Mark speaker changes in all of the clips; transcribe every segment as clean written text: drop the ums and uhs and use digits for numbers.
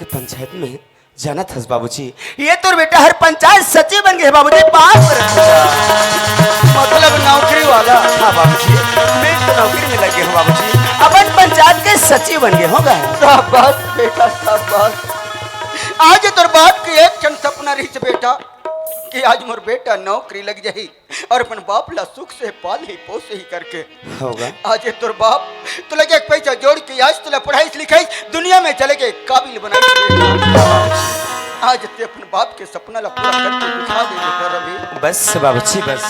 Speaker 1: पंचायत में जाना था बाबूजी, ये तो बेटा हर पंचायत सचिव बन गए बाबूजी। बात मतलब नौकरी वाला। हाँ बाबूजी, मैं तो नौकरी में लगे हूँ बाबूजी, अपन पंचायत के सचिव बन गए होगा।
Speaker 2: शाबाश बेटा शाबाश। आज तोर बाप की एक क्षण सपना रही से बेटा कि आज मोर बेटा नौकरी लग जाही और अपन बाप ला सुख से पाल ही पोस ही करके
Speaker 1: होगा।
Speaker 2: आज तोर बाप तो लगे पैसा जोड़ के आज तुला पढ़ाई लिखाई दुनिया में चले गए काबिल बनाई। आज ते अपन बाप के सपना ला पूरा करके दिखा दे बेटा रवि।
Speaker 1: बस बाबूजी बस,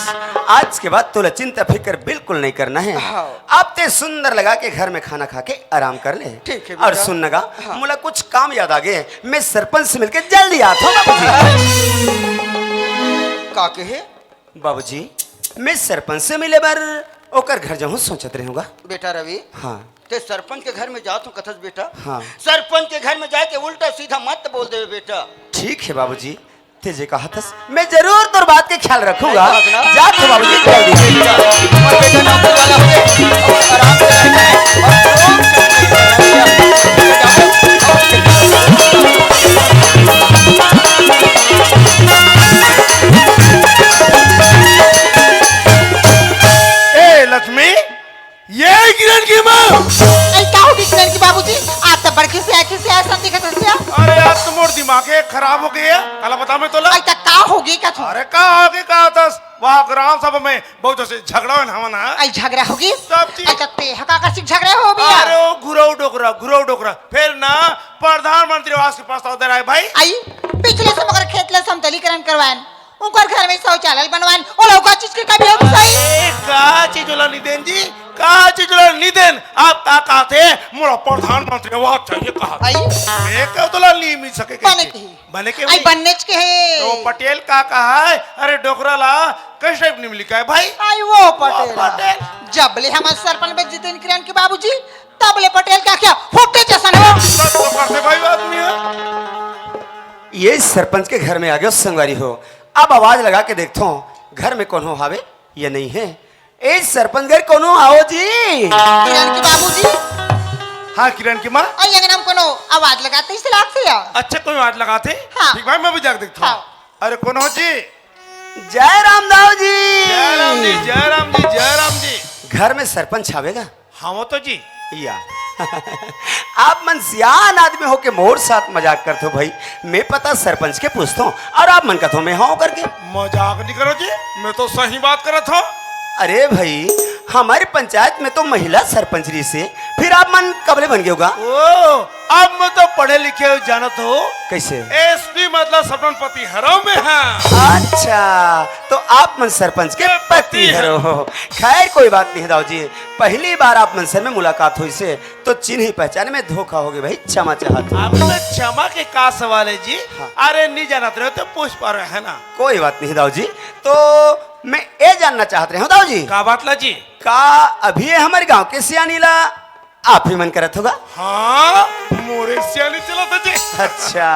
Speaker 1: आज के बाद तुला चिंता फिक्र बिल्कुल नहीं करना है।
Speaker 2: हाँ।
Speaker 1: आप ते सुंदर लगा के घर में खाना खा के आराम कर ले।
Speaker 2: ठीक है
Speaker 1: और
Speaker 2: बेटा।
Speaker 1: सुन लगा,
Speaker 2: हाँ।
Speaker 1: मुझे कुछ काम याद आ गए, मैं सरपंच से मिलकर जल्दी आता हूँ बाबूजी।
Speaker 2: का कहे
Speaker 1: बाबूजी, मैं सरपंच से मिले बार ओकर घर जाऊँ सोचत रहूँगा।
Speaker 2: बेटा रवि,
Speaker 1: हाँ
Speaker 2: ते सरपंच के घर में जात हूँ कथस बेटा।
Speaker 1: हाँ।
Speaker 2: सरपंच के घर में जाके उल्टा सीधा मत बोल दे बेटा।
Speaker 1: ठीक है बाबूजी, तेजे कहा था मैं जरूर तोर बात के ख्याल रखूंगा। जा तो बाबूजी जल्दी।
Speaker 2: और बेटा नौकरी वाला हो गए और आराम से रहना है और लोग
Speaker 3: ए लक्ष्मी, ये किरण की माँ।
Speaker 4: क्या होगी किरण की बाबूजी? आप तो बड़की से आंखें से ऐसा दिखत है।
Speaker 3: अरे यार तुम्हारे दिमाग खराब हो गया। कल बता मैं तोला।
Speaker 4: आई तक का होगी का तू?
Speaker 3: अरे का आगे का तस वहाँ ग्राम सभा में बहुत से झगड़ा है ना।
Speaker 4: आई झगड़ा होगी?
Speaker 3: सब चीज।
Speaker 4: आई तक ते हका का सिक झगड़ा हो भी।
Speaker 3: अरे वो घुराव डोकरा फिर ना प्रधानमंत्री आवास के प्रस्ताव दे रहा है भाई।
Speaker 4: आई पिछले से मगर खेत ले समतलीकरण करवाएं, उनकर घर में शौचालय बनवाएं और लौका चीज के कभी हो सही।
Speaker 3: का चीज वाला निदेन जी, का चीज वाला निदेन आप का कहते मोरा प्रधानमंत्री आवास चाहिए कहा।
Speaker 4: आई
Speaker 3: मैं क्यों तोला नहीं मिल सके
Speaker 4: बने के आई बनने के है।
Speaker 3: तो पटेल का कहा है। अरे डोकरा ला कैसे टाइप नहीं लिखा है भाई।
Speaker 4: आई वो
Speaker 3: पटेल।
Speaker 4: जब ले हमारे सरपंच में जितेन किरण की बाबूजी तब ले पटेल का क्या फुट्टे जैसा हो।
Speaker 3: तो करते भाई आदमी है।
Speaker 1: ये सरपंच के घर में आ गए संगवारी हो। अब आवाज लगा के देखता हूँ घर में कौन हो हावे ये नहीं है। ए सरपंच घर कौन हो आओ जी।
Speaker 4: किरण की बाबूजी।
Speaker 3: हाँ किरण की माँ।
Speaker 4: आई अगर हम कोनो आवाज लगाते इस लाख से या।
Speaker 3: अच्छा कोई बात लगाते।
Speaker 4: हाँ।
Speaker 3: ठीक भाई मैं भी जाकर देखता हूँ।
Speaker 4: हाँ।
Speaker 3: अरे कौन हो जी।
Speaker 1: जय रामदाव जी।
Speaker 3: जय राम जी जय राम जी जय राम जी।
Speaker 1: घर में सरपंच आवेगा।
Speaker 3: हाँ वो तो जी।
Speaker 1: या आप मन सियान आदमी हो के मोर साथ मजाक करते हो भाई। मैं पता सरपंच के पूछता हूँ और आप मन कहते हो मैं हाँ करके।
Speaker 3: मजाक नहीं करो जी, मैं तो सही बात कर रहा था।
Speaker 1: अरे भाई हमारी पंचायत में तो महिला सरपंच रही से फिर आप मन कबले बन गए होगा।
Speaker 3: ओ अब मैं तो पढ़े लिखे हो जानत हो।
Speaker 1: कैसे?
Speaker 3: एसपी मतलब सरपंच हरो में है।
Speaker 1: अच्छा तो आप मन सरपंच के पति हरो हो। खैर कोई बात नहीं दाऊ जी, पहली बार आप मन से में मुलाकात हुई से तो चिन्ह पहचान में धोखा हो गया भाई। क्षमा चाहत
Speaker 3: अब मैं क्षमा के का सवाल है जी।
Speaker 1: हाँ।
Speaker 3: अरे नहीं जानत रहे तो पूछ पा रहे है ना।
Speaker 1: कोई बात नहीं दाऊ जी, तो मैं ये जानना चाहते रहे दाऊ जी
Speaker 3: का बात ला जी।
Speaker 1: का अभी ये हमारे गांव के सियानीला आप ही मन करत होगा।
Speaker 3: हाँ मोरे सियानी चला था जी।
Speaker 1: अच्छा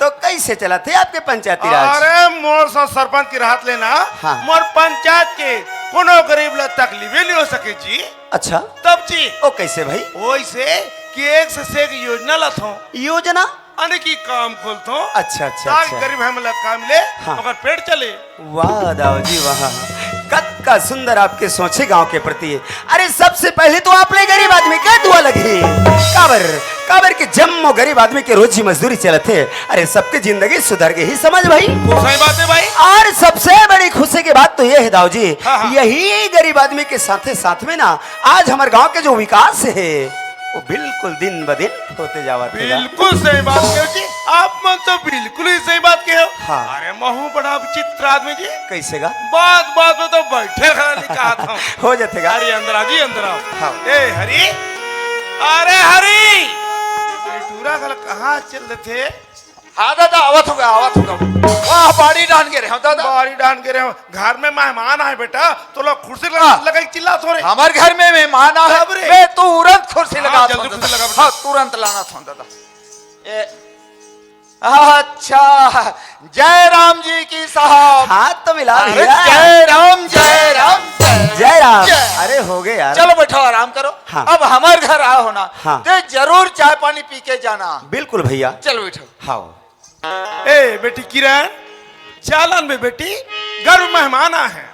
Speaker 1: तो कैसे चला थे आपके पंचायती राज।
Speaker 3: अरे मोर सा सरपंच की राहत लेना।
Speaker 1: हाँ।
Speaker 3: मोर पंचायत के कोनो गरीब ला तकलीफ नहीं हो सके जी।
Speaker 1: अच्छा
Speaker 3: तब जी
Speaker 1: ओ कैसे भाई।
Speaker 3: वैसे कि एक से एक योजना लाथो
Speaker 1: योजना।
Speaker 3: अने की काम खोलतो।
Speaker 1: अच्छा अच्छा
Speaker 3: ताकि
Speaker 1: अच्छा।
Speaker 3: गरीब हमला काम ले।
Speaker 1: हाँ।
Speaker 3: अगर पेट चले।
Speaker 1: वाह दाऊ जी वाह, कत्का सुंदर आपके सोचे गांव के प्रति। अरे सबसे पहले तो आपने गरीब आदमी का दुआ लगी। काबर काबर के जम्मो गरीब आदमी के रोजी मजदूरी चलते थे। अरे सबके जिंदगी सुधर गई ही समझ भाई।
Speaker 3: वो सही बात है भाई।
Speaker 1: और सबसे बड़ी खुशी की बात तो ये है दाऊ जी,
Speaker 3: हाँ।
Speaker 1: यही गरीब आदमी के साथ में ना आज हमारे गांव के जो विकास है वो बिल्कुल दिन ब दिन होते जावा।
Speaker 3: बिल्कुल सही बात कहो जी। आप मन तो बिल्कुल ही सही बात कहो।
Speaker 1: हाँ।
Speaker 3: अरे महू बड़ा विचित्र आदमी जी।
Speaker 1: कैसे गा
Speaker 3: बात बात में तो बैठे खड़ा नहीं कहा था।
Speaker 1: हो जातेगा।
Speaker 3: अरे अंदर आ जी अंदर आओ।
Speaker 1: हाँ।
Speaker 3: ए हरी, अरे हरी टूरा गल कहाँ चल रहे थे।
Speaker 2: हाँ दादा आवत होगा वाह बाड़ी डान के रहे हो दादा।
Speaker 3: बारी डान के रहे हो। घर में मेहमान आए बेटा तो लोग कुर्सी लगा चिल्ला थो रहे।
Speaker 2: हमारे घर में मेहमान आ
Speaker 3: अब रे।
Speaker 2: मैं तुरंत कुर्सी
Speaker 3: हाँ,
Speaker 2: लगा
Speaker 3: जल्दी
Speaker 2: दूं
Speaker 3: कुर्सी
Speaker 2: दादा।
Speaker 3: लगा।
Speaker 2: हाँ तुरंत लाना था दादा। अच्छा जय राम जी की साहब।
Speaker 1: हाथ तो मिला
Speaker 2: अरे
Speaker 1: भैया।
Speaker 2: जय राम जय राम जय
Speaker 1: जय राम।
Speaker 2: जय।
Speaker 1: अरे हो गए यार।
Speaker 2: चलो बैठो आराम करो।
Speaker 1: हाँ।
Speaker 2: अब हमारे घर आओ हो ना
Speaker 1: हाँ।
Speaker 2: तो जरूर चाय पानी पी के जाना।
Speaker 1: बिल्कुल भैया।
Speaker 2: चलो बैठो।
Speaker 1: हाँ
Speaker 3: ए बेटी किरण, चालन में बेटी, घर में मेहमान आए हैं।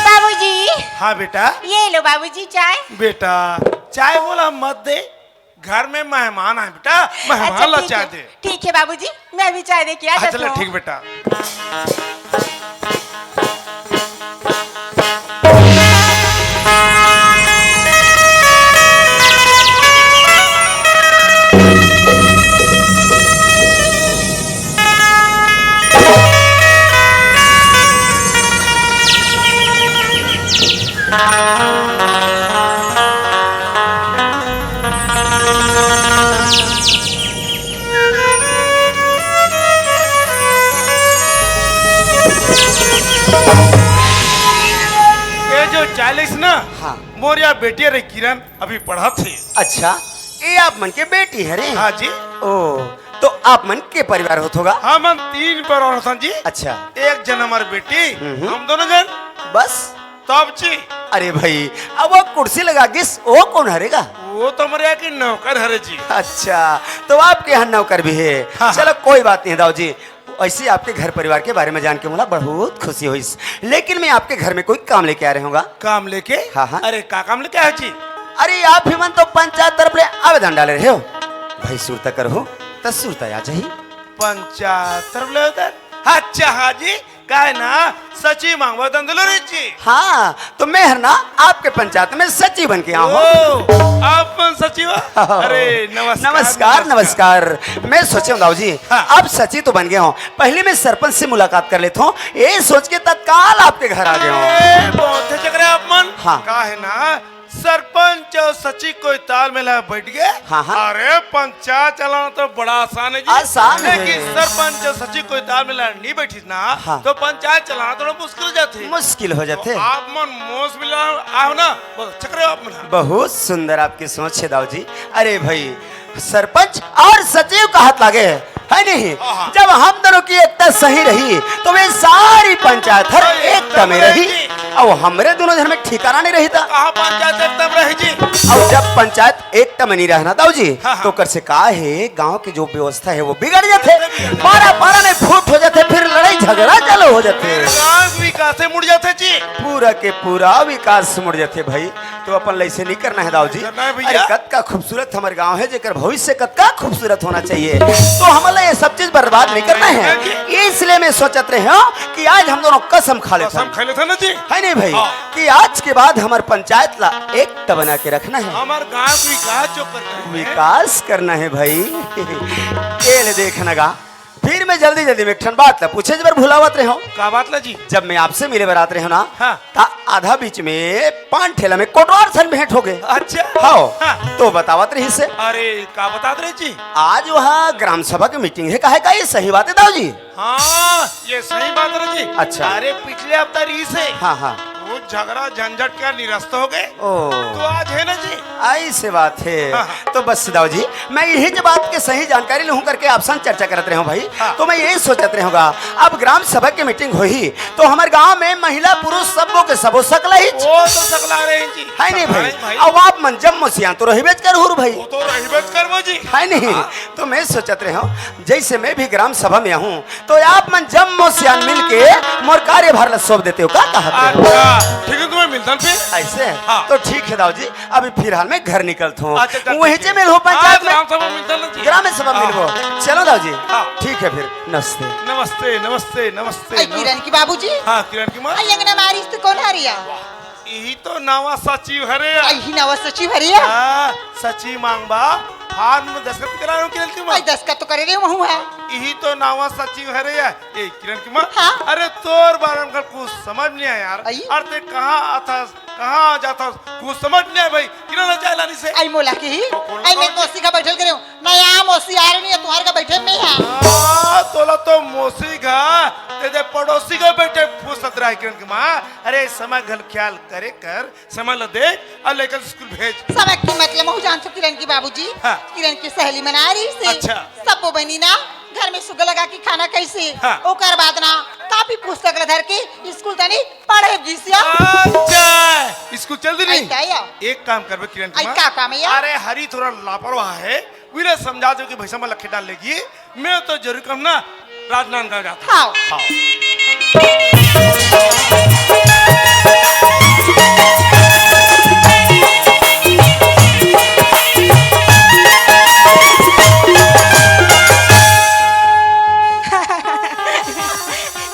Speaker 4: बाबूजी,
Speaker 3: हाँ बेटा।
Speaker 4: ये लो बाबूजी चाय।
Speaker 3: बेटा चाय बोला मत दे, घर में मेहमान आए बेटा, मेहमान ला चाय दे।
Speaker 4: ठीक है बाबूजी, मैं भी चाय दे के आ
Speaker 3: हाँ
Speaker 4: जाती
Speaker 3: चलो
Speaker 4: हूँ।
Speaker 3: ठीक बेटा। ये जो 40 ना,
Speaker 1: हाँ।
Speaker 3: मोरिया बेटी रे किरण अभी पढ़ा थी।
Speaker 1: अच्छा, ये आप मन के बेटी है रे।
Speaker 3: हाँ जी।
Speaker 1: ओ, तो आप मन के परिवार होत होगा।
Speaker 3: हम 3 पर और हसन जी।
Speaker 1: अच्छा,
Speaker 3: एक जन हमारी बेटी,
Speaker 1: हम्म।
Speaker 3: हम दोनों जन
Speaker 1: बस।
Speaker 3: तब जी।
Speaker 1: अरे भाई, अब वो कुर्सी लगा किस वो कौन हरेगा।
Speaker 3: वो तो हमारे यहाँ की नौकर हरे जी।
Speaker 1: अच्छा, तो आपके यहाँ नौकर भी है।
Speaker 3: हाँ।
Speaker 1: चलो कोई बात नहीं दाऊ जी, ऐसे आपके घर परिवार के बारे में जान के मुझे बहुत खुशी हुई। लेकिन मैं आपके घर में कोई काम लेके आ रहा हूँ।
Speaker 3: काम लेके?
Speaker 1: हाँ, हाँ।
Speaker 3: अरे का काम लेके आए जी?
Speaker 1: अरे आप ही मन तो पंचायत तरफ ले आवेदन डाले रहे हो भाई, सुरता करो तो सुरता आ जाही।
Speaker 3: पंचायत तरफ ले उधर। अच्छा हाँ जी, का है ना सची मांगवा दंदलो रे जी।
Speaker 1: हाँ, तो मैं है ना आपके पंचायत में सचिव बन के आऊँ।
Speaker 3: ओ, आप कौन सचिव? अरे नमस्कार
Speaker 1: नमस्कार नमस्कार। मैं सोचा दाऊ जी,
Speaker 3: हाँ।
Speaker 1: अब सचिव तो बन गया हूँ, पहले मैं सरपंच से मुलाकात कर लेता हूँ, ये सोच के तत्काल आपके घर आ गया हूँ।
Speaker 3: ए, बहुत अच्छे चक्र आप मन।
Speaker 1: हाँ।
Speaker 3: का है ना सरपंच और सचिव कोई ताल में ला बैठ गए।
Speaker 1: हाँ, हाँ।
Speaker 3: अरे पंचायत चलाना तो बड़ा आसान है जी।
Speaker 1: आसान है।
Speaker 3: लेकिन सरपंच और सचिव कोई ताल में ला नहीं बैठी ना,
Speaker 1: हाँ।
Speaker 3: तो पंचायत चलाना थोड़ा मुश्किल हो जाती।
Speaker 1: मुश्किल हो जाते।
Speaker 3: तो आप मन मोस मिला आओ ना, बहुत चक्र आप मन।
Speaker 1: बहुत सुंदर आपकी सोच है दाऊ जी। अरे भाई, सरपंच और सचिव का हाथ लागे है नहीं।
Speaker 3: हाँ।
Speaker 1: जब हम दोनों की एकता सही रही तो वे सारी पंचायत हर एकता में रही, और हमरे दोनों घर में ठिकाना नहीं रही था।
Speaker 3: कहाँ पंचायत एकदम रही जी।
Speaker 1: और जब पंचायत एकता में नहीं रहना दाऊ जी,
Speaker 3: हाँ, हाँ।
Speaker 1: तो कर से का है गांव की जो व्यवस्था है वो बिगड़ जाते, मारा पारा नहीं फूट हो जाते, फिर लड़ाई झगड़ा चालू हो जाते,
Speaker 3: गाँव विकास से मुड़ जाते जी।
Speaker 1: पूरा के पूरा विकास मुड़ जाते भाई। तो अपन ऐसे नहीं करना है दाऊ जी।
Speaker 3: करना है भैया।
Speaker 1: अरे कद का खूबसूरत हमारे गांव है, जेकर भविष्य कद का खूबसूरत होना चाहिए, तो हमारे ये सब चीज बर्बाद नहीं करना है। इसलिए मैं सोचत रहे हो कि आज हम दोनों कसम खा लेते
Speaker 3: कसम खा लेते ना जी।
Speaker 1: है नहीं भाई,
Speaker 3: हाँ।
Speaker 1: कि आज के बाद हमारे पंचायत ला एकता बना के रखना है,
Speaker 3: हमारे गाँव को विकास जो करना है।
Speaker 1: विकास करना है भाई। ये ले देखना गा, फिर मैं जल्दी जल्दी में एक ठन बात ला पूछे जबर भुलावत रहे हो।
Speaker 3: का बात ला जी?
Speaker 1: जब मैं आपसे मिले बरात रहे हो ना,
Speaker 3: हाँ।
Speaker 1: ता आधा बीच में पान ठेला में कोटवार सन भेंट हो गए।
Speaker 3: अच्छा।
Speaker 1: हाँ,
Speaker 3: हाँ।
Speaker 1: तो बतावत रही से
Speaker 3: अरे का बता रहे जी?
Speaker 1: आज वहाँ ग्राम सभा की मीटिंग है, काहे का ये सही बात है दाऊ जी।
Speaker 3: हाँ ये सही बात है जी।
Speaker 1: अच्छा।
Speaker 3: अरे पिछले हफ्ता री से
Speaker 1: हाँ हाँ।
Speaker 3: वो झगड़ा झंझट का निरस्त हो गए,
Speaker 1: ओ,
Speaker 3: तो आज है ना जी।
Speaker 1: ऐसे बात है।
Speaker 3: हाँ, हाँ।
Speaker 1: तो बस दाऊ जी, मैं यही जो बात की सही जानकारी लूँ करके आप संग चर्चा करते रहे भाई।
Speaker 3: हाँ।
Speaker 1: तो मैं यही सोचते रहूँगा, अब ग्राम सभा की मीटिंग हुई तो हमारे गांव में महिला पुरुष सबो के सबो सकला ही
Speaker 3: वो तो सकला रहे हैं जी।
Speaker 1: है नहीं
Speaker 3: सकला
Speaker 1: भाई।
Speaker 3: हैं
Speaker 1: अब आप मन जब मुसियान तो रही बेच कर हुर भाई,
Speaker 3: वो तो रहीबत कर वो जी।
Speaker 1: है नहीं। तो मैं सोचते रहे हूँ, जैसे मैं भी ग्राम सभा में हूँ, तो आप मन जब मुसियान मिल के मोर कार्यभार सौंप देते हो, क्या कहते हो?
Speaker 3: अच्छा ठीक है, तुम्हें मिलता फिर।
Speaker 1: ऐसे
Speaker 3: हाँ।
Speaker 1: तो ठीक है दाऊ जी, अभी फिलहाल मैं घर निकलता हूँ,
Speaker 3: अच्छा, चल,
Speaker 1: वहीं
Speaker 3: ठीक
Speaker 1: से
Speaker 3: है।
Speaker 1: मिल हो पंचायत
Speaker 3: हाँ,
Speaker 1: में,
Speaker 3: ग्राम सभा मिलता ना जी।
Speaker 1: ग्राम सभा
Speaker 3: हाँ,
Speaker 1: मिलबो।
Speaker 3: हाँ।
Speaker 1: चलो दाऊ जी,
Speaker 3: हाँ।
Speaker 1: ठीक है फिर, नमस्ते।
Speaker 3: नमस्ते नमस्ते नमस्ते।
Speaker 4: आई किरण की बाबूजी,
Speaker 3: हाँ किरण की माँ।
Speaker 4: आई अंगना मारिस तो कौन हरिया?
Speaker 3: यही तो नवा सचिव हरे।
Speaker 4: आई ही नवा सचिव हरिया।
Speaker 3: हाँ, सचिव मांगबा फार्म में दस्तखत करा रहा हूँ किरण की माँ।
Speaker 4: आई दस्खत तो करे रही हूँ है
Speaker 3: यही तो नावा सचिव है रे यार ए किरण की माँ
Speaker 4: हाँ?
Speaker 3: अरे तोर बारे में कुछ समझ नहीं आया यार
Speaker 2: आई?
Speaker 3: अरे ते कहाँ आता कहाँ जाता कुछ समझ नहीं आया भाई किरण जाए लानी से
Speaker 4: आई मोला की
Speaker 3: कौन-
Speaker 4: आई मैं मौसी का बैठल करे हूँ नया मौसी आ रही है तुम्हारे का बैठे में है
Speaker 3: तोला तो मौसी का तेरे पड़ोसी का बेटे फुसत रहा है किरण की माँ अरे समय घल ख्याल करे कर समय ल दे और लेकर स्कूल भेज
Speaker 4: समय की मतलब मैं जान सकती किरण की बाबूजी
Speaker 3: हाँ।
Speaker 4: किरण की सहेली मना रही से
Speaker 3: अच्छा।
Speaker 4: सब वो बनी ना घर में सुगर लगा के खाना कैसे
Speaker 3: हाँ।
Speaker 4: ओकर बाद ना काफी पुस्तक ला धर के स्कूल तनी पढ़े जिसिया
Speaker 3: अच्छा स्कूल चल दी
Speaker 4: आई क्या
Speaker 3: नहीं एक काम करबे किरण की
Speaker 4: आई
Speaker 3: माँ
Speaker 4: क्या काम है यार
Speaker 3: अरे हरी थोड़ा लापरवाह है वीरे समझा दो कि भैसा में लखे डाल लेगी मैं तो जरूर कम ना राजनांदगांव जाता
Speaker 4: हाँ
Speaker 3: हाँ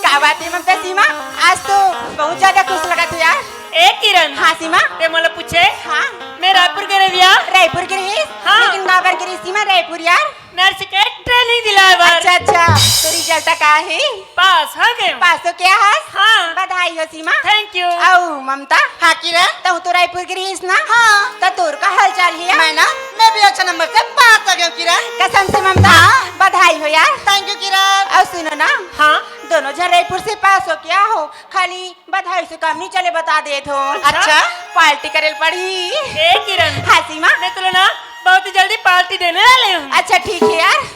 Speaker 4: क्या बात है ममता सीमा आज तो बहुत ज्यादा खुश लगा तू यार
Speaker 5: ए किरण
Speaker 4: हाँ सीमा
Speaker 5: ते मला पूछे
Speaker 4: हाँ
Speaker 5: मैं रायपुर गए भैया
Speaker 4: रायपुर की रही
Speaker 5: हाँ।
Speaker 4: लेकिन बाबर की रही सीमा रायपुर यार
Speaker 5: नर्स के ट्रेनिंग दिलाए बार
Speaker 4: अच्छा अच्छा तो रिजल्ट का है
Speaker 5: पास हो गए
Speaker 4: पास तो क्या है
Speaker 5: हाँ
Speaker 4: बधाई हो सीमा
Speaker 5: थैंक यू
Speaker 4: आओ ममता हाँ किरण तो रायपुर की रही ना हाँ तो तोर का हाल चाल है मैं ना मैं भी अच्छा नंबर से पास हो गया किरण कसम से ममता बधाई हो यार थैंक यू किरण और सुनो ना
Speaker 5: हाँ
Speaker 4: दोनों जन रायपुर से पास हो क्या हो खाली बधाई से काम नहीं चले बता दे तो
Speaker 5: अच्छा।
Speaker 4: पार्टी करे पड़ी
Speaker 5: ए किरण
Speaker 4: हाँ सीमा
Speaker 5: मैं तो ना बहुत ही जल्दी पार्टी देने वाले हूँ
Speaker 4: अच्छा ठीक है यार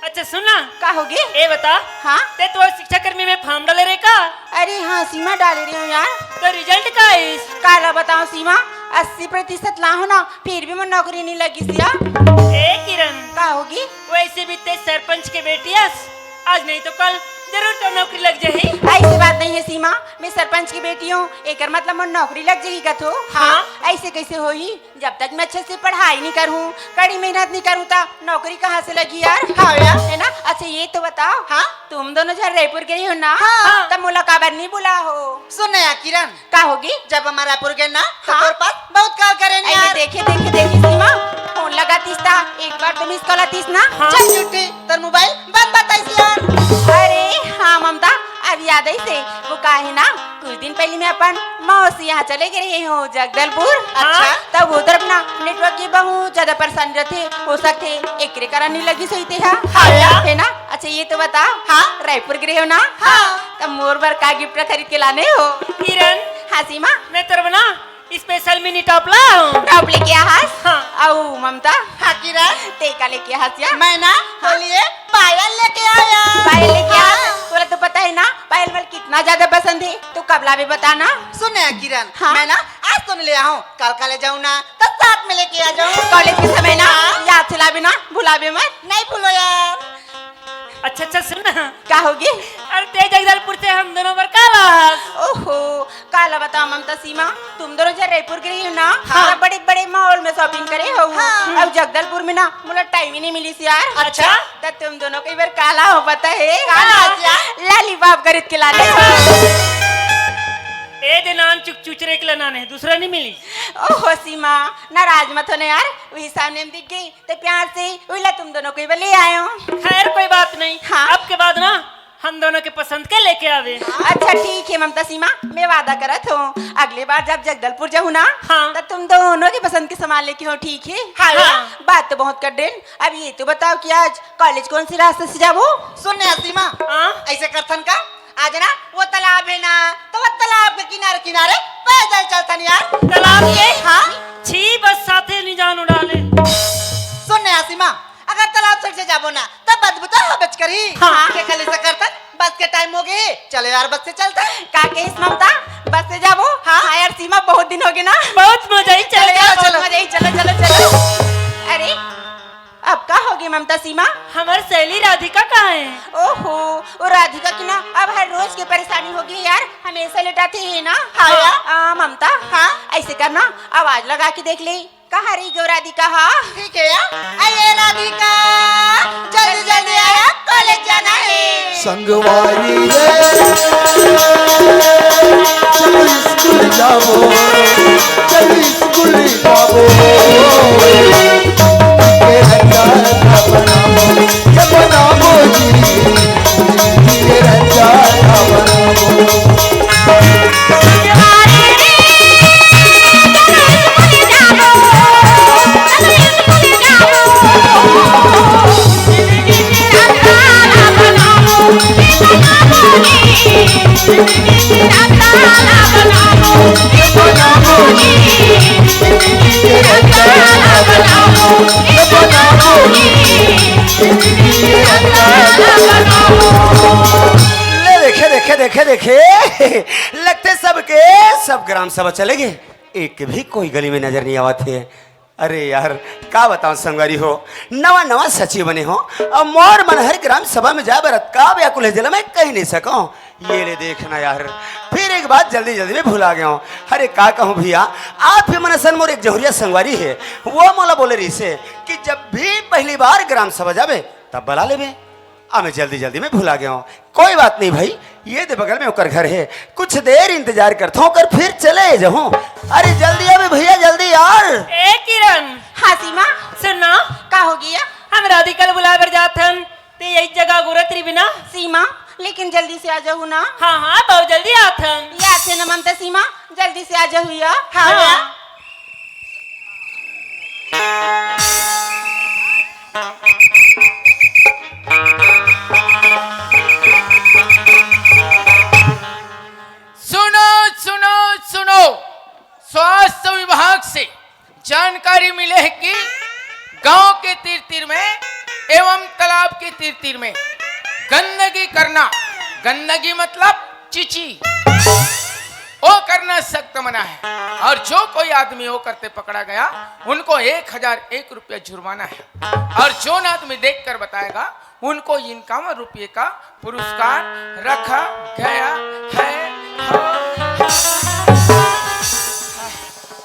Speaker 5: अच्छा सुनना
Speaker 4: का होगी
Speaker 5: ए बता
Speaker 4: हाँ
Speaker 5: ते तो शिक्षा कर्मी में फॉर्म डाले रे का
Speaker 4: अरे हाँ सीमा डाल रही हूँ यार
Speaker 5: तो रिजल्ट का इस
Speaker 4: काला बताओ सीमा 80% ला हो ना फिर भी मैं नौकरी नहीं लगी सिया
Speaker 5: ए किरण
Speaker 4: का होगी
Speaker 5: वैसे भी ते सरपंच के बेटी हस आज नहीं तो कल जरूर तो नौकरी लग जाही
Speaker 4: ऐसी बात नहीं है सीमा मैं सरपंच की बेटी हूँ एक मतलब मैं नौकरी लग जाएगी का तो
Speaker 5: हाँ।
Speaker 4: ऐसे कैसे होगी जब तक मैं अच्छे से पढ़ाई नहीं करूँ कड़ी मेहनत नहीं करूँ तो नौकरी कहाँ से लगी यार हाँ यार है ना अच्छा ये तो बताओ हाँ तुम दोनों जब रायपुर गई हो ना
Speaker 5: हाँ।
Speaker 4: तब मुलाकात नहीं बुला हो
Speaker 2: सुन नया किरण
Speaker 4: का होगी
Speaker 2: जब हमारा रायपुर गए ना तो
Speaker 4: हाँ।
Speaker 2: तोर पास बहुत कॉल करेंगे यार
Speaker 4: देखे सीमा फोन लगातीस था एक बार तो मिस कॉल आतीस ना
Speaker 5: हाँ।
Speaker 2: चल झूठी तोर मोबाइल बंद बताइस यार
Speaker 4: अरे हाँ ममता अब याद आई से वो का है ना कुछ दिन पहले मैं अपन मौसी यहाँ चले गए हो जगदलपुर
Speaker 5: अच्छा।
Speaker 4: तब उधर अपना नेटवर्क की बहुत ज्यादा परेशानी रहते हो सकते एक करा नहीं लगी सही थे हाँ है ना अच्छा ये तो बताओ हाँ रायपुर गए हो ना हाँ तब मोर बार का गिफ्ट खरीद के लाने हो
Speaker 5: किरण
Speaker 4: हाँ सीमा
Speaker 5: मैं तेरे बना स्पेशल मिनी टॉप ला हूँ
Speaker 4: टॉप लेके हास
Speaker 5: हाँ।
Speaker 4: आओ ममता
Speaker 2: हाँ किरण
Speaker 4: टेका लेके हास या
Speaker 2: मैं ना बोलिए पायल लेके आया
Speaker 4: पायल लेके आ तोरा तो पता है ना पायल वाल कितना ज्यादा पसंद है तो कबला भी बताना
Speaker 2: सुन नया किरण
Speaker 4: हाँ।
Speaker 2: मैं ना आज तो नहीं ले आऊँ कल का ले जाऊँ ना तो साथ में लेके आ जाऊँ
Speaker 4: कॉलेज के समय ना याद चला भी ना भुला भी मत
Speaker 2: नहीं भूलो यार
Speaker 5: अच्छा अच्छा सुन
Speaker 4: क्या होगी
Speaker 5: अरे ते जगदलपुर से हम दोनों पर काला
Speaker 4: ओहो काला बताओ ममता सीमा तुम दोनों जब रायपुर गई हो ना
Speaker 5: हाँ।
Speaker 4: बड़े बड़े मॉल में शॉपिंग करे हो अब जगदलपुर में ना मुझे टाइम ही नहीं मिली सी यार
Speaker 5: अच्छा।
Speaker 4: तो तुम दोनों कई बार काला हो पता है
Speaker 2: काला
Speaker 4: लालीपाप खरीद के लाने
Speaker 5: ए दिनान चुक चुचरे के लाने दूसरा नहीं मिली
Speaker 4: ओहो सीमा नाराज मत होना यार वही सामने में दिख गई तो प्यार से वही तुम दोनों को ले आए हो
Speaker 5: खैर कोई बात नहीं
Speaker 4: हाँ।
Speaker 5: अब के बाद ना हम दोनों के पसंद के लेके आवे
Speaker 4: अच्छा ठीक है ममता सीमा मैं वादा करत हूँ अगली बार जब जगदलपुर जाऊँ ना
Speaker 5: हाँ।
Speaker 4: तो तुम दोनों की पसंद के सामान लेके हो ठीक है
Speaker 5: हाँ।
Speaker 4: बात तो बहुत कर देन अब ये तो बताओ कि आज कॉलेज कौन से रास्ते से जाओ
Speaker 2: सुन नया सीमा
Speaker 5: हाँ?
Speaker 2: ऐसे करथन का आज ना वो तालाब है ना तो वो तालाब के किनारे किनारे पैदल चलथन यार
Speaker 5: तालाब के
Speaker 2: हाँ
Speaker 5: छी बस साथे नहीं जान उड़ाले
Speaker 2: सुन नया सीमा अगर तालाब से जाबो ना तब बदबू तो बच करी
Speaker 5: हाँ।
Speaker 2: के खाली से करथन बस के टाइम हो गए चलो यार बस से चलते
Speaker 4: का केस ममता बस से जाओ हाँ यार सीमा बहुत दिन हो गए ना
Speaker 5: बहुत मजा ही चल गया
Speaker 4: बहुत मजा ही चलो चलो चलो अरे अब का होगी ममता सीमा
Speaker 5: हमारी सहेली राधिका कहाँ है
Speaker 4: ओहो वो राधिका की ना अब हर रोज की परेशानी होगी यार हमेशा लेटाती है ना
Speaker 2: हाँ यार।
Speaker 4: ममता हाँ ऐसे करना आवाज लगा के देख ले कहाँ रही गो राधिका हाँ
Speaker 2: ठीक है यार आइए राधिका जल्दी जल्दी आया कॉलेज जाना है
Speaker 6: संगवारी रे चल स्कूल जाबो चल स्कूल जाबो के हंगामा बनाबो बनाबो जी जिंदगी रंजाना बनाबो
Speaker 1: ले देखे देखे देखे देखे लगते सबके सब ग्राम सभा चले गए, एक भी कोई गली में नजर नहीं आवा थे। अरे यार का बताऊं संगवारी हो, नवा नवा सचिव बने हो और मोर मन हर ग्राम सभा में जा बरत का व्याकुल है जला मैं कह नहीं सकूं। ये ले देखना यार, फिर एक बात जल्दी जल्दी में भुला गया हूँ। अरे का कहूँ भैया, आप ही मन सन मोर एक जहुरिया संगवारी है, वो मोला बोले रही से कि जब भी पहली बार ग्राम सभा जाबे तब बुला लेबे। अब मैं जल्दी जल्दी में भुला गया हूँ। कोई बात नहीं भाई, ये दे बगल में होकर घर है, कुछ देर इंतजार करता हूँ कर फिर चले जाऊँ। अरे जल्दी आवे भैया जल्दी यार।
Speaker 5: ए किरण
Speaker 4: हाँ सीमा,
Speaker 5: सुनो,
Speaker 4: का हो गया?
Speaker 5: हम राधिकल बुलावर जाथन ते यही जगह गुरत रही बिना।
Speaker 4: सीमा लेकिन जल्दी से आ जाओ ना।
Speaker 5: हाँ हाँ बहुत जल्दी आथन।
Speaker 4: याद से न मनता सीमा, जल्दी से आ जाओ या।
Speaker 5: हाँ।
Speaker 7: सुनो सुनो सुनो, स्वास्थ्य विभाग से जानकारी मिले है कि गांव के तीर तीर में एवं तालाब के तीर तीर में गंदगी करना, गंदगी मतलब चिची, वो करना सख्त मना है। और जो कोई आदमी वो करते पकड़ा गया उनको 1001 रुपया जुर्माना है। और जो आदमी देख कर बताएगा उनको 51 रुपये का पुरस्कार रखा गया है।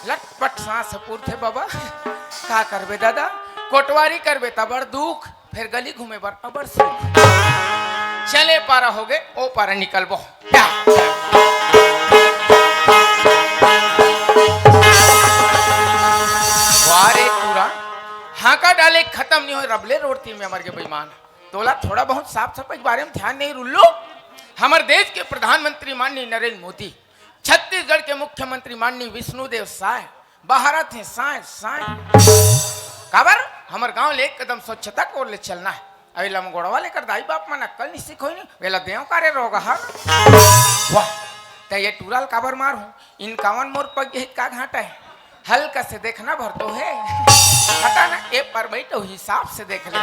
Speaker 7: लटपट सांस पूर्थे बाबा, का करबे दादा, कोटवारी करबे तबर दुख, फिर गली घूमे बर अबर सुख। चले पारा हो गए ओ पारा निकलबो। वारे पूरा हाका डाले खत्म नहीं हो, रबले रोडती में मर गए बेईमान। तोला थोड़ा बहुत साफ सफाई के बारे में ध्यान नहीं रुल्लो। हमारे देश के प्रधानमंत्री माननीय नरेंद्र मोदी, छत्तीसगढ़ के मुख्यमंत्री माननीय विष्णुदेव साय बाहर थे साय साय काबर हमारे गांव ले एक कदम स्वच्छता को ले चलना है। अभी लम गोड़वा लेकर दाई बाप मन अक्कल नहीं सीखोई नहीं, वेला देव कार्य रोगा हा। वाह तो ये टूराल काबर मार हूँ, इन कावन मोर पग यही का घाटा है, हल्का से देखना भर तो है, हटा ना ए पर बैठो हिसाब से देख ले।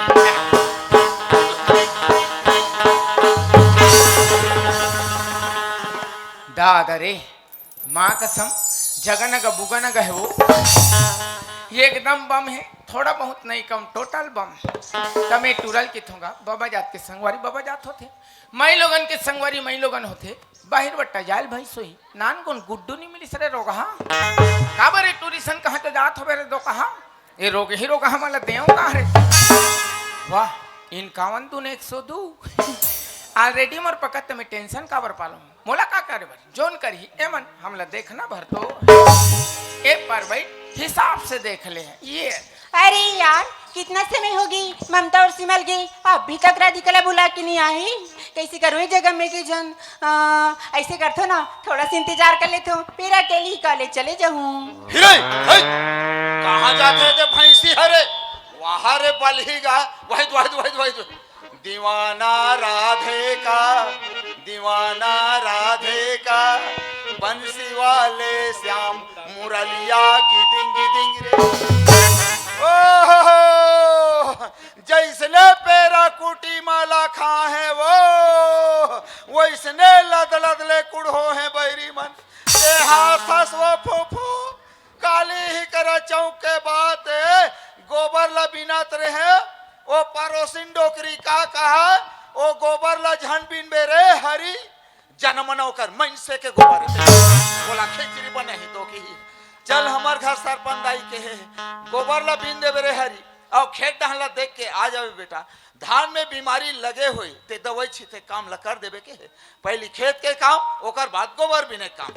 Speaker 7: दादा रे माँ कसम जगनग बुगनग है वो, ये एकदम बम है, थोड़ा बहुत नहीं कम टोटल बम। तमे टूरल के थोंगा बाबा जात के संगवारी बाबा जात होते, मई लोगन के संगवारी मई लोगन होते, बाहिर बट्टा जाल भाई सोई नान गुन गुड्डू नहीं मिली सरे रोगा हाँ काबर ये टूरिसन कहाँ तो जात हो बेरे दो कहाँ ये रोगे ही रोगा हम वाला देव कहाँ रे। वाह इन कावन दून 102 ऑलरेडी मोर पकत में टेंशन काबर पालो मोला का करे बर जोन करी एमन हमला देखना भर तो ए पर भाई हिसाब से देख ले ये।
Speaker 4: अरे यार कितना समय होगी, ममता और सिमल गई अभी तक राधिकला बुला के नहीं आई। कैसे करूँ जगह में कि जन ऐसे करते ना, थोड़ा सा इंतजार कर लेते हो, फिर अकेली कॉलेज चले जाऊँ।
Speaker 8: कहाँ जाते थे भैंसी हरे वहाँ रे बलहीगा वही वही वही वही दीवाना राधे का, दीवाना राधे का, बंसी वाले श्याम मुरलिया गिदिंग गिदिंग रे। ओह जैसने पेरा कुटी माला खा है वो वैसने लद लदले कुड़ो है बैरी मन देहा सस वो फूफू काली ही करा चौक के बात गोबर ला बिना तरे है ओ परोसिन डोकरी का कहा ओ गोबर ला झन बिन बेरे हरी जनमनो कर मनसे के गोबर बोला खिचड़ी बने ही तो की चल हमार घर सरपंच दाई के है गोबर ला बिन दे बेरे हरी और खेत डहला देख के आ जावे बेटा, धान में बीमारी लगे हुई ते दवाई छीते काम ला कर देवे के है, पहली खेत के काम ओकर बाद गोबर बिने काम।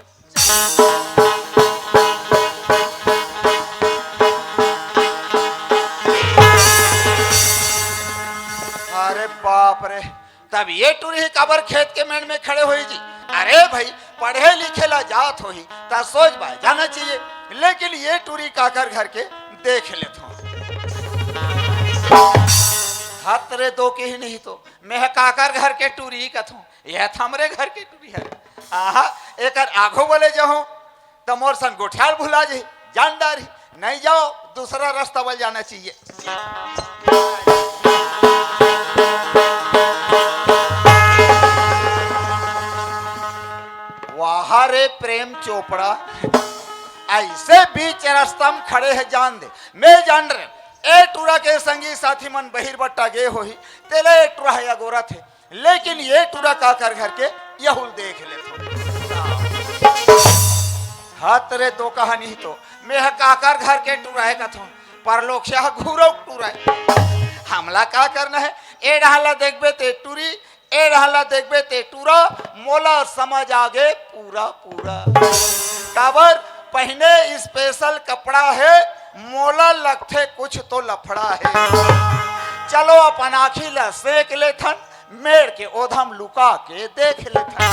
Speaker 8: बाप रे, तब ये टूरी ही काबर खेत के मेड़ में खड़े हुई जी। अरे भाई पढ़े लिखे ला जात हो ही ता सोच बा जाना चाहिए, लेकिन ये टूरी काकर घर के देख लेत हो। हाथ रे दो के ही नहीं तो मैं काकर घर के टूरी कथूं, यह हमरे घर के टूरी है। आहा एकर आगो बोले जाऊं तो मोर सन गोठियाल भुला जी जान डारी, नहीं जाओ दूसरा रास्ता बल जाना चाहिए। वाह रे प्रेम चोपड़ा, ऐसे बीच रास्ता में खड़े है जान दे, मैं जान रहे ए टूरा के संगी साथी मन बहिर बट्टा गे हो ही तेले ए टूरा है गोरा थे, लेकिन ये टूरा काकर घर के यहुल देख ले हाथ रे दो कहानी तो मैं काकर घर के टूरा है कथों पर लोग शाह घूरो टूरा है। हमला का करना है, ए रहला देखबे ते टूरी, ए रहला देखबे ते टूरा, मोला समझ आगे पूरा पूरा। काबर पहने स्पेशल कपड़ा है, मोला लगते कुछ तो लफड़ा है। चलो अपन आखी ला सेक ले थन, मेड़ के ओधम लुका के देख ले थन।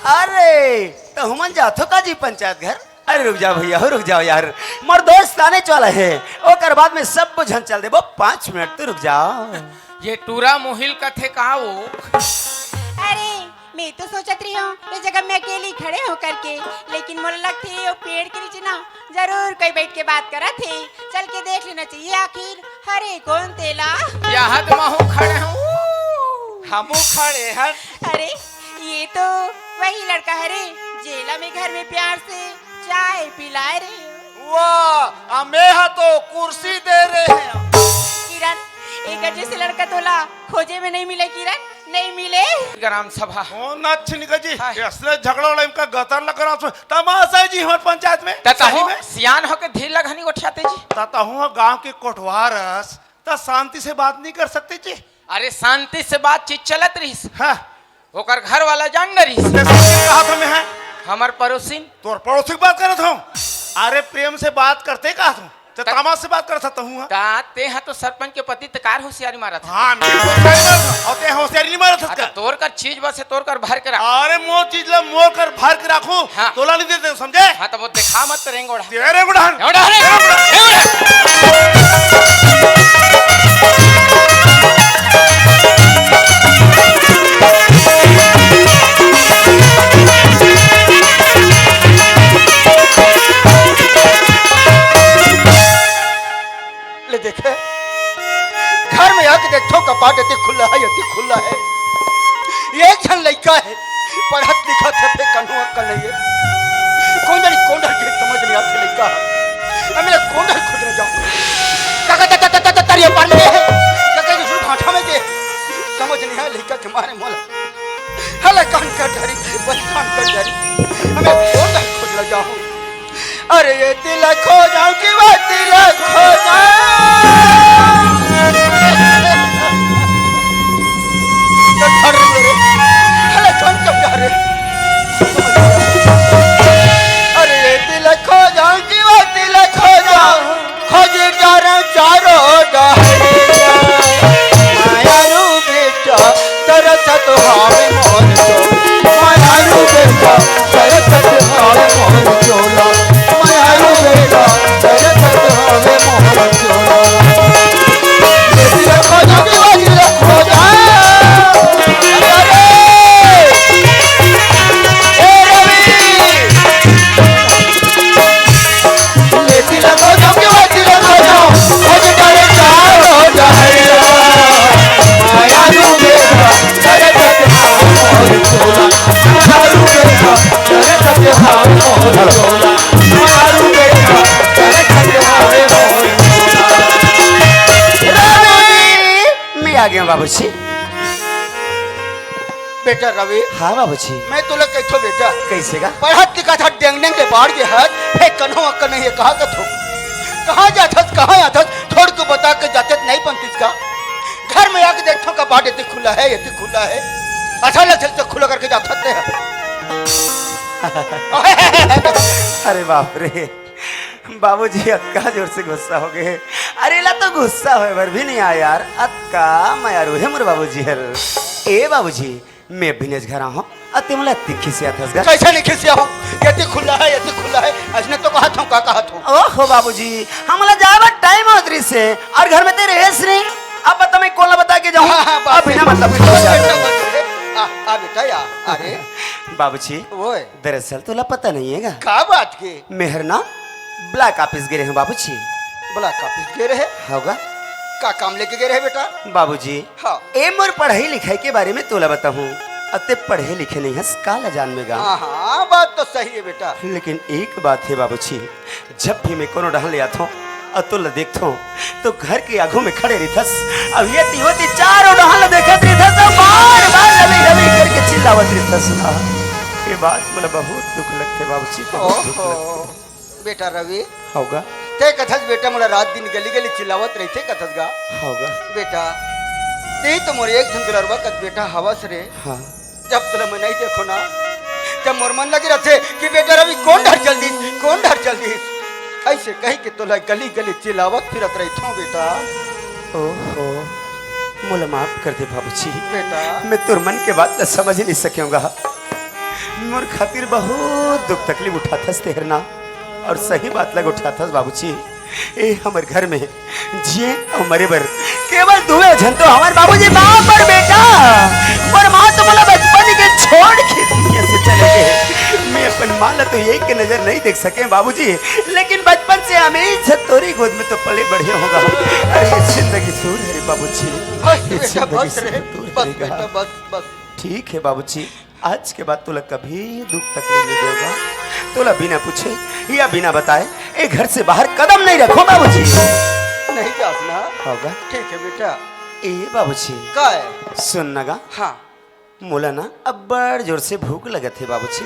Speaker 1: अरे तो हमन जाथो का जी पंचायत घर। अरे रुक जाओ भैया, रुक जाओ यार, मोर दोस्त आने वाला है, ओकर बाद में सब बुझन चल दे, वो 5 मिनट तो रुक जाओ।
Speaker 7: ये टूरा मोहिल कथे कहा वो?
Speaker 4: अरे मैं तो सोचत रही हूँ इस जगह में अकेली खड़े हो करके, लेकिन मोला लगती है वो पेड़ के नीचे ना जरूर कोई बैठ के बात करा थे, चल के देख लेना चाहिए आखिर हरे कौन तेला।
Speaker 7: यहाँ तो महू खड़े हूँ,
Speaker 8: हमू खड़े हैं।
Speaker 4: अरे ये तो वही लड़का है रे, जेला में घर में प्यार से चाय पिलाए रे।
Speaker 8: वाह अमेहा तो कुर्सी दे रहे हैं।
Speaker 4: किरण एक जैसे लड़का तोला खोजे में नहीं मिले, किरण नहीं मिले।
Speaker 7: ग्राम सभा
Speaker 3: ओ नाच निका जी, असले झगड़ा वाला इनका गतर लग रहा है, तमाशा है जी हमारे पंचायत में।
Speaker 7: तताहू सियान होके धीर लगनी उठाते जी।
Speaker 3: तताहू गांव के कोठवारस ता शांति से बात नहीं कर सकते जी।
Speaker 7: अरे शांति से बातचीत चलत रही,
Speaker 3: हाँ
Speaker 7: ओकर घर वाला जान न रही,
Speaker 3: कहा था मैं है
Speaker 7: हमार पड़ोसी
Speaker 3: तोर पड़ोसी की बात करत हूँ। अरे प्रेम से बात करते कहा तू तो तमाश से बात कर सकता हूँ।
Speaker 7: ताते हैं तो सरपंच के पति तकार होशियारी मारा था।
Speaker 3: हाँ मैं होशियारी मारा और ते होशियारी नहीं मारा था
Speaker 7: तो तोड़ कर चीज बस तोड़ कर भर के रख।
Speaker 3: अरे मो चीज ला मोड़ कर भर के रखूं,
Speaker 7: हाँ।
Speaker 3: तोला नहीं देते समझे।
Speaker 7: हाँ तो वो दिखा मत तो रेंगोड़ा
Speaker 3: तेरे गुड़ान
Speaker 2: ले देखे घर में आके देखो कपाट यति खुला है, यति खुला है। एक जन लड़का है पढ़त लिखत है, पे कन्हुआ कर नहीं है, कौन जानी कौन डर के समझ नहीं आते लड़का। अब मैं कौन डर खुद न जाऊं, काका तारिया पानी में है, काका जो सुन भाठा में के समझ नहीं है लड़का के मारे मोला हला कान कर डरी, बलकान कर डरी। अब मैं कौन डर खुद न जाऊं। अरे ये तिलक खो जाऊं कि वो तिलक खो जाऊं, तो धर मेरे हले कौन कब जा रे। अरे ये तिलक खो जाऊं कि वो तिलक खो जाऊं, खोज जा रहा चारों डहरिया, माया रू बेटा तरसत हावे मोर चोला, माया रू बेटा तरसत हावे मोर चोला, माया रू बेटा तरसत हावे मोर चोला। ये तिलक खो जाऊं कि वो तिलक खो जाऊं।
Speaker 1: मैं आ गया बाबूजी।
Speaker 2: बेटा रवि,
Speaker 1: हाँ बाबूजी।
Speaker 2: मैं तो लग कैथो बेटा
Speaker 1: कैसे का
Speaker 2: पढ़त लिखा था डेंग डेंग के बाढ़ के हाथ हे कन्हो अक्कल नहीं है, कहा का थो कहाँ जाथस कहाँ आथस थोड़ को बता के जाते नहीं बनतीस का। घर में आके देखो का बाट इतनी खुला है, इतनी खुला है, अच्छा लगता तो खुला करके जाते हैं।
Speaker 1: अरे बाप रे बाबूजी अक्का जोर से गुस्सा हो गए। अरे ला तो गुस्सा होए बर भी नहीं आया यार अक्का मैं यार है मोर बाबूजी हर ए बाबूजी मैं बिनेश घर आऊं अते मला तिखी से आथस गा
Speaker 2: कैसे नहीं खिसिया हो ये खुला है ये खुला है असने तो कहा था का कहा था
Speaker 1: ओहो बाबूजी हमला जावा टाइम होतरी से और घर में तेरे रेस नहीं अब बता मैं कौन बता के जाऊं अब बिना मतलब
Speaker 2: आ बेटा या अरे
Speaker 1: बाबूजी
Speaker 2: ओए
Speaker 1: दरअसल तोला पता नहीं है
Speaker 2: का बात के
Speaker 1: मेहर ना ब्लैक ऑफिस गिरे हैं बाबूजी
Speaker 2: बोला कापिस गे रहे
Speaker 1: होगा
Speaker 2: का काम लेके गए रहे बेटा
Speaker 1: बाबूजी
Speaker 2: हाँ
Speaker 1: ए मोर पढ़ाई लिखाई के बारे में तोला बताऊं अते पढ़े लिखे नहीं हस काला जान में गा
Speaker 2: हाँ बात तो सही है बेटा
Speaker 1: लेकिन एक बात है बाबूजी जब भी मैं कोनो डहल ले आता हूं अतुल देखता हूं तो घर के आगू में खड़े रहथस अब ये तीवती चारों डहल देखत रहथस बार बार रवि रवि करके चिल्लावत रहथस ना ये बात मला बहुत दुख लगते बाबूजी बहुत दुख
Speaker 2: ओहो
Speaker 1: लगते
Speaker 2: बेटा रवि
Speaker 1: होगा
Speaker 2: ते कथस बेटा मोला रात दिन गली गली चिल्लावत रहते कथस गा
Speaker 1: होगा
Speaker 2: बेटा ते तो मोर एक धुंदलरवा कत बेटा हवस रे
Speaker 1: हाँ
Speaker 2: जब तुला मैं नहीं देखो ना जब मोर मन लगे रहते कि बेटा रवि कौन डर जल्दी ऐसे कही कि तुला गली गली चिल्लावत फिरत रहता हूँ बेटा
Speaker 1: ओहो मोला माफ कर दे बाबूजी
Speaker 2: बेटा
Speaker 1: मैं तुर मन के बात न समझ ही नहीं सकूंगा मोर खातिर बहुत दुख तकलीफ उठाथस तेहरना और सही बात लग उठाथस बाबूजी ए हमर घर में जिए और मरे बर केवल दुए झन तो हमार बाबूजी बाप और बेटा और मां तो मला बचपन के छोड़ के दुनिया से चले गए मैं अपन मां ला तो एक के नजर नहीं देख सके बाबूजी लेकिन बचपन से हमेशा तोरी गोद में तो पले बढ़े होगा अरे ये जिंदगी सूर है बाबूजी
Speaker 2: बस
Speaker 1: ये
Speaker 2: बेटा
Speaker 1: जिंदगी
Speaker 2: बस रे
Speaker 1: सूर
Speaker 2: बस
Speaker 1: रहेगा।
Speaker 2: बेटा बस
Speaker 1: ठीक है बाबूजी आज के बाद तोला कभी दुख तकलीफ नहीं देगा तोला बिना पूछे या बिना बताए ए घर से बाहर कदम नहीं रखो बाबूजी
Speaker 2: नहीं जासना
Speaker 1: होगा
Speaker 2: ठीक है बेटा
Speaker 1: ए बाबूजी
Speaker 2: का है
Speaker 1: सुन नगा
Speaker 2: हाँ
Speaker 1: मोला ना अब बड़ जोर से भूख लगत है बाबूजी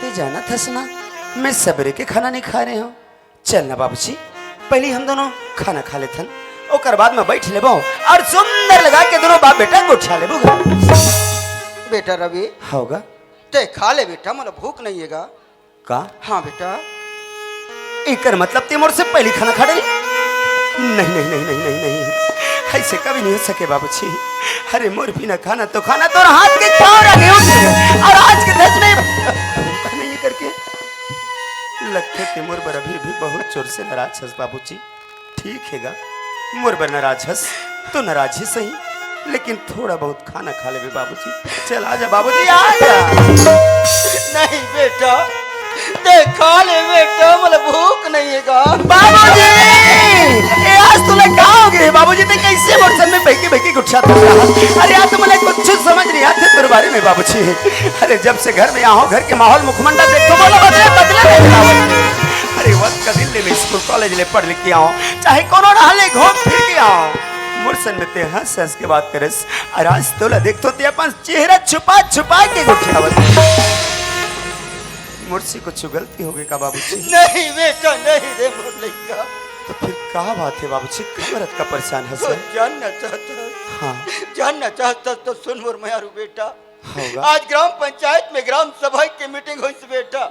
Speaker 1: ते जाना थस ना मैं सवेरे के खाना नहीं खा रहे हो चल ना बाबूजी पहले हम दोनों खाना खा लेथन ओकर बाद में बैठ लेबो और सुंदर लगा के दोनों बाप बेटा गोठा लेबो
Speaker 2: बेटा रवि
Speaker 1: होगा
Speaker 2: ते खा ले बेटा मला भूख नहीं है गा
Speaker 1: का
Speaker 2: हाँ बेटा
Speaker 1: एकर मतलब ते मोर से पहले खाना खा डाली नहीं नहीं नहीं नहीं नहीं नहीं ऐसे कभी नहीं हो सके बाबूजी अरे मोर बिना खाना तो हाथ के पाँव रखे होते और आज के दस में नहीं करके लगते थे मोर पर अभी भी बहुत जोर से नाराज हंस बाबूजी ठीक है गा मोर पर नाराज हंस तो नाराज ही सही लेकिन थोड़ा बहुत खाना खा ले बाबूजी चल आजा बाबूजी आजा
Speaker 2: नहीं बेटा ते खा ले बेटा मला भूख नहीं है गा
Speaker 1: बाबूजी ए आज तूने कहा हो गए बाबूजी ने कैसे मोटर में बैठी गुच्छा था अरे आज तो मुझे कुछ समझ नहीं आते तेरे बारे में बाबूजी अरे जब से घर में आओ घर के माहौल मुखमंडा देख तो बोलो बदले अरे वक्त का दिल्ली में स्कूल कॉलेज ले पढ़ लिख के आओ चाहे कोनो रहले घूम फिर के आओ मुरसन में ते हंस हंस के बात करस और आज तोला देख तो ते अपन चेहरा छुपा छुपा के गुठावत मुर्सी को गलती हो गई का बाबूजी
Speaker 2: नहीं बेटा नहीं रे मोर लइका
Speaker 1: तो फिर क्या बात है बाबूजी कमरत का परेशान है
Speaker 2: तो
Speaker 1: सर हाँ
Speaker 2: जानना चाहता तो सुन मोर मयारू बेटा
Speaker 1: होगा
Speaker 2: आज ग्राम पंचायत में ग्राम सभा की मीटिंग हुई से बेटा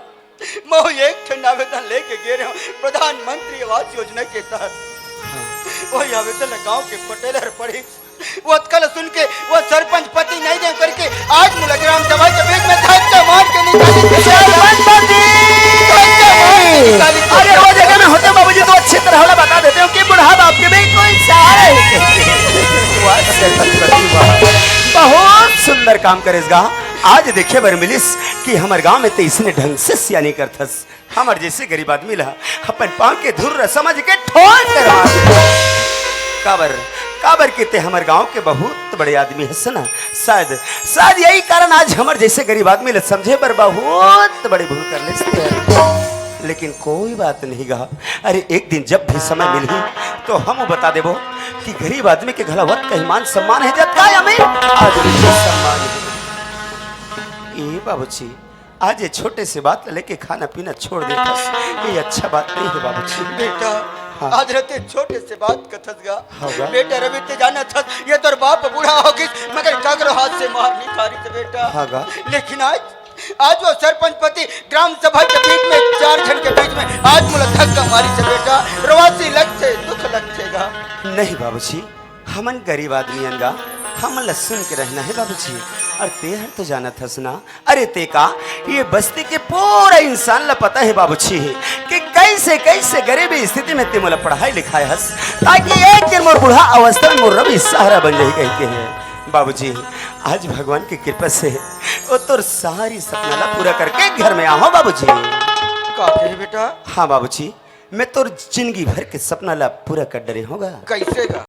Speaker 2: मैं एक ठंड आवेदन लेके गए रहा हूँ प्रधानमंत्री आवास योजना के तहत वही आवेदन गांव के पटेलर पढ़ी वो कल सुन के वो सरपंच पति नहीं दे करके आज मुझे ग्राम सभा के बीच में धक्का मार के
Speaker 1: अरे वो जगह में होते बाबूजी तो अच्छी तरह बता देते हो कि बुढ़ा बाप के भी कोई सहारा बहुत सुंदर काम करेगा आज देखे बर मिलिस कि हमारे गांव में तो इसने ढंग से सियानी करथस हमारे जैसे गरीब आदमी ला अपन पाँव के धुर समझ के ठोक करवा काबर के ते हमारे गांव के बहुत बड़े आदमी है ना शायद यही कारण आज हमारे जैसे गरीब आदमी ले समझे पर बहुत बड़ी भूल कर लेते लेकिन कोई बात नहीं गा अरे एक दिन जब भी समय मिली तो हम बता देबो कि गरीब आदमी के गला वक्त का मान सम्मान है जब का हमें आज सम्मान है ए बाबूजी आज ये छोटे से बात लेके खाना पीना छोड़ देता ये अच्छा बात नहीं है बाबूजी
Speaker 2: बेटा
Speaker 1: हाँ।
Speaker 2: आज रहते छोटे से बात कथस गा
Speaker 1: होगा।
Speaker 2: बेटा रवि ते जाना था ये तोर बाप बूढ़ा हो गई मगर कागरो हाथ से मार नहीं खा रही थे बेटा
Speaker 1: होगा।
Speaker 2: लेकिन आज आज वो सरपंच पति ग्राम सभा के बीच में 4 जन के बीच में आज मुझे धक्का मारी से बेटा रवासी लगते दुख लगतेगा।
Speaker 1: नहीं बाबूजी, हमन गरीब आदमी अनगा हमन सुन के रहना है बाबूजी। और तेहर तो जाना था सुना, अरे ते का ये बस्ती के पूरा इंसान ला पता है बाबूजी कि कैसे कैसे गरीबी स्थिति में ते मोला पढ़ाई लिखाई हस, ताकि एक दिन मोर बूढ़ा अवस्था में मोर रवि सहारा बन जाए कहते हैं। बाबूजी आज भगवान की कृपा से वो तोर सारी सपना ला पूरा करके घर में आओ बाबूजी।
Speaker 2: का कहे बेटा?
Speaker 1: हाँ बाबूजी, मैं तोर जिंदगी भर के सपना ला पूरा कर डरे होगा।
Speaker 2: कैसे गा?